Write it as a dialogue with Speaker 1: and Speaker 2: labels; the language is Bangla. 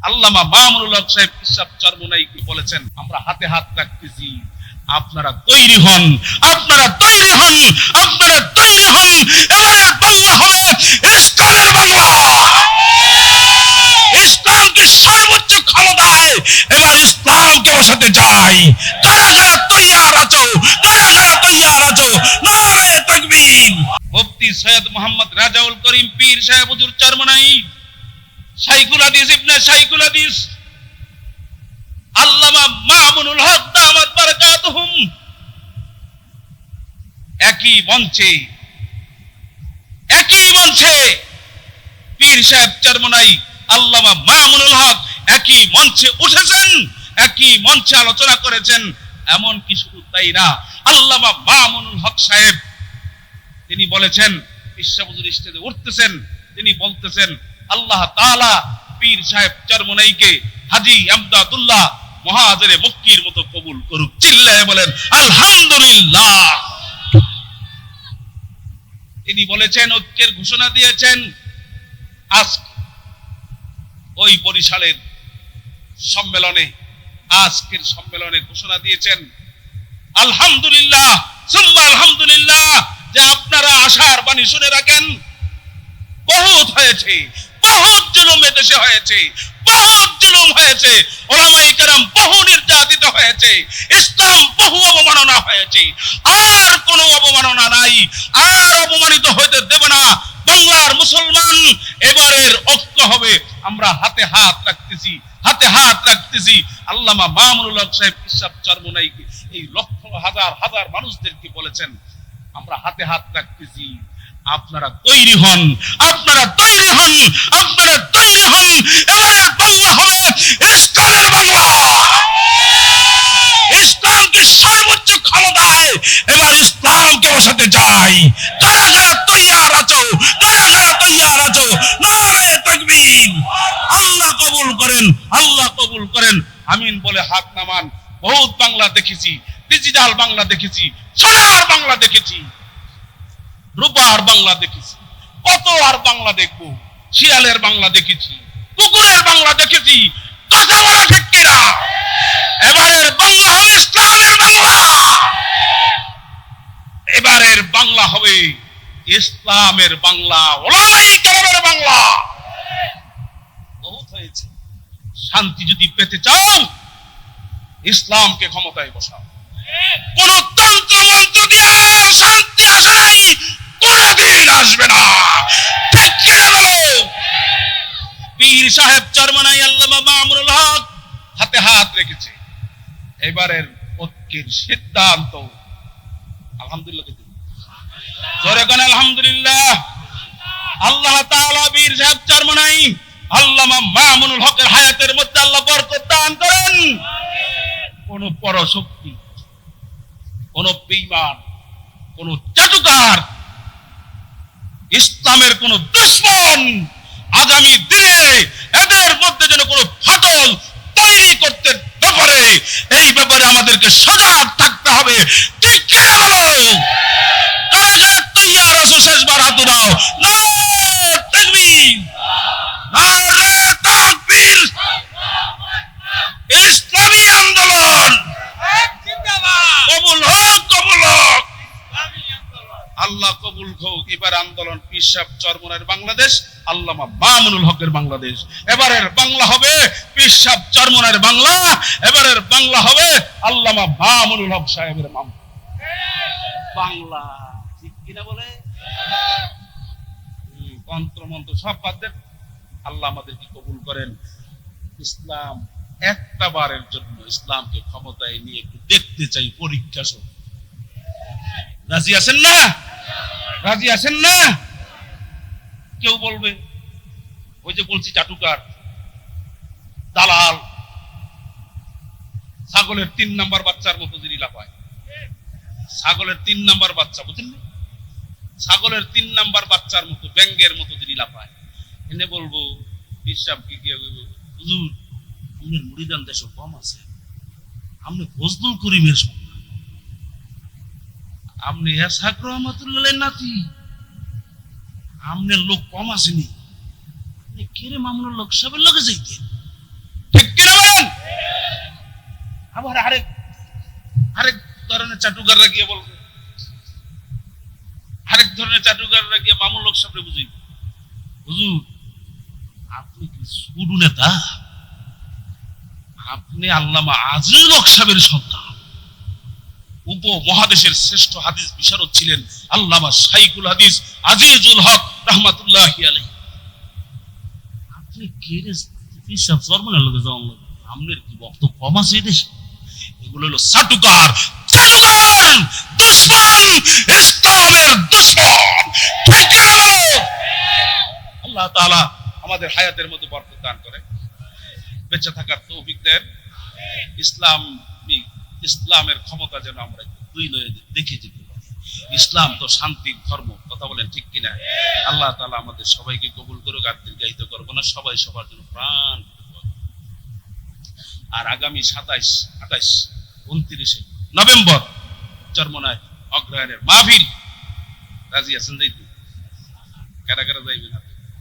Speaker 1: আল্লামা মামুনুল হক সাহেব পিসাব চরমোনাই বলেছেন, আমরা হাতে হাত রাখতেছি, আপনারা তৈরি হন, আপনারা তৈরি হন, আপনারা তৈরি হন। এবারে বাংলা হবে ইসলামের বাংলা। ইসলামকে সর্বোচ্চ ক্ষমতায় এবার ইসলামকে বসাতে চাই। কারা কারা তৈয়ার আছো? কারা কারা তৈয়ার আছো? নারে তাকবীর। মুফতি সৈয়দ মোহাম্মদ রাজাউল করিম পীর সাহেব হুজুর চরমোনাই, শাইখুল হাদিস ইবনে শাইখুল হাদিস আল্লামা মামুনুল হক দামাত বারাকাতুহুম একই মঞ্চে পীর সাহেব চরমোনাই আল্লামা মামুনুল হক একই মঞ্চে উঠেছেন, একই মঞ্চে আলোচনা করেছেন। এমন কি শুধু তাই না, আল্লামা মামুনুল হক সাহেব তিনি বলেছেন, পিসা হুজুর স্টেজে উঠতেছেন, তিনি বলতেছেন আল্লাহ তাআলা পীর সাহেব চরমোনাইকে হাজী আমদাদুল্লাহ মুহাজিরে মক্কির মতো কবুল করুক। চিল্লায়ে বলেন আলহামদুলিল্লাহ। তিনি বলেছেন, ঐক্যের ঘোষণা দিয়েছেন। আজ ওই বরিশালের সম্মেলনে, আজকের সম্মেলনে ঘোষণা দিয়েছেন আলহামদুলিল্লাহ সুম্মা আলহামদুলিল্লাহ, যে আপনারা আশার বাণী শুনে রাখেন। বহুত হয়েছে, বহুত জুলুম এদেশে হয়েছে, বহুত জুলুম হয়েছে, ওলামায়ে কেরাম বহু নির্যাতিত হয়েছে, ইসলাম বহু অবমাননা হয়েছে। আর কোনো অবমাননা নাই, আর অপমানিত হতে দেব না বাংলার মুসলমান। এবারের ঐক্য হবে। আমরা হাতে হাত রাখতেছি, হাতে হাত রাখতেছি। আল্লামা মামুনুল হক সাহেব পিসাব চরমোনাইকে, এই লক্ষ হাজার হাজার মানুষদেরকে বলেছেন, আমরা হাতে হাত রাখতেছি, আপনারা তৈরি হন, আপনারা তৈরি হন, আপনারা তৈরি হন। এবারে বাংলা হবে ইসলামের বাংলা। ইসলামকে সর্বোচ্চ ক্ষমতায় এবার ইসলামকে বসাতে চাই। কারা কারা তৈয়ার আছো? কারা কারা তৈয়ার আছো? নারে তাকবীর। আল্লাহ কবুল করেন, আল্লাহ কবুল করেন। আমিন বলে হাত নামান। বহুত বাংলা দেখেছি, ডিজিটাল বাংলা দেখেছি, সোনার বাংলা দেখেছি, রূপার বাংলা দেখেছি, কত আর বাংলা দেখবো। শিয়ালের বাংলা দেখেছি, কুকুরের বাংলা দেখেছি। কথা বলা ঠিক কিনা? এবারের বাংলা হবে ইসলামের বাংলা। এবারের বাংলা হবে ইসলামের বাংলা, ওলামায়ে কেরামের বাংলা। বহুত হয়েছে। শান্তি যদি পেতে চাও, ইসলামকে ক্ষমতায় বসাও। কোন তন্ত্র মন্ত্র দিয়ে শান্তি আসে নাই, কোনদিন আসবে না। ঠিক কিনা বলো? পীর সাহেব চরমোনাই আল্লামা মামুনুল হক হাতে হাত রেখেছে। এবারের ঐক্যের সিদ্ধান্ত আলহামদুলিল্লাহ, জোরে কোন আলহামদুলিল্লাহ। আল্লাহ তাআলা পীর সাহেব চরমোনাই আল্লামা মামুনুল হকের হায়াতের মধ্যে আল্লাহ বরকত দান করেন। কোন পরশক্তি, কোন বেঈমান, কোন জাদুকর, ইসলামের কোন দুশমন আগামী দিনে এদের মধ্যে যেন কোন ফাটল তৈরি করতে না পারে, এই ব্যাপারে আমাদেরকে সজাগ থাকতে হবে। ঠিক কিনা বলো? কারা কারা তৈয়ার আছো? শেষবার হাত উঠাও। নারে তাকবীর, নারে তাকবীর। ইসলামী আন্দোলন কবুল হোক, কবুল হোক। আল্লাহ কবুল হোক। এবার আন্দোলন পীর সাহেব চরমোনাইয়ের বাংলাদেশ, আল্লামা মামুনুল হকের বাংলাদেশ। এবারের বাংলা হবে পীর সাহেব চরমোনাইয়ের বাংলা। এবারের বাংলা হবে আল্লামা মামুনুল হক সাহেবের বাংলা। ঠিক কিনা বলে? তন্ত্র মন্ত্র সব বাদ দেন। আল্লাহ আমাদেরকে কবুল করেন। ইসলাম একটা বারের জন্য ইসলামকে ক্ষমতায় নিয়ে একটু দেখতে চাই, পরীক্ষা সহ। রাজি আছেন না? রাজি আছেন না? কেউ বলবে ওই যে বলছি চাটুকার, দালাল, ছাগলের 3 নাম্বার বাচ্চার মতো যিনি লাফায়। ছাগলের 3 নাম্বার বাচ্চা, বুঝলেন? ছাগলের 3 নাম্বার বাচ্চার মতো, ব্যাঙ্গের মতো যিনি লাফায়। এনে বলবো পিসাব কি হুজুর, আপনার মুরিদান দেশ কম আছে, আপনি ফজলুল করিমের সন্তান, আপনি ইসহাক রহমাতুল্লাহ নাতি, আপনার লোক কম আসেনি, আপনি কেরে মামুনুল হক সাহেবের লগে যাইতেন। চাটুকাররা গিয়ে বলবে, আরেক ধরনের চাটুকাররা গিয়ে মামুন লোক সামনে বুঝিয়ে, হুজুর আপনি কি সুডু নেতা? আপনি আল্লামা আজিজুল হক সাহেবের সন্তান, উপমহাদেশের শ্রেষ্ঠ হাদিস বিশারদ ছিলেন আল্লামা শাইখুল হাদিস আজিজুল হক রাহমাতুল্লাহি আলাইহি। আপনি কে রে পিসাব সরমনের লগে যাওয়ার লগে আমনের কি বক্তব্য কম আছে এই দেশে? এগুলো হলো চাটুকার, চাটুকার দুশমন, ইসলামের দুশমন। ঠিক কি না? আল্লাহ তাআলা আমাদের হায়াতের মধ্যে বরকত দান করে, বেঁচে থাকার তৌফিক দেন। ইসলামের ক্ষমতা যেন আমরা দুই নয় দেখে যেতে পারি। ইসলাম তো শান্তির ধর্ম, কথা বলেন ঠিক কিনা? আল্লাহ তাআলা আমাদের সবাইকে কবুল করুক, আর দীর্ঘায়িত করবো না, সবাই সবার জন্য প্রাণ। আর আগামী 27, 28, 29 নভেম্বর চরমনায় অগ্রহায়ণের মাহফিল, রাজি আছেন? যাইতে কারা কারা যাইবেন?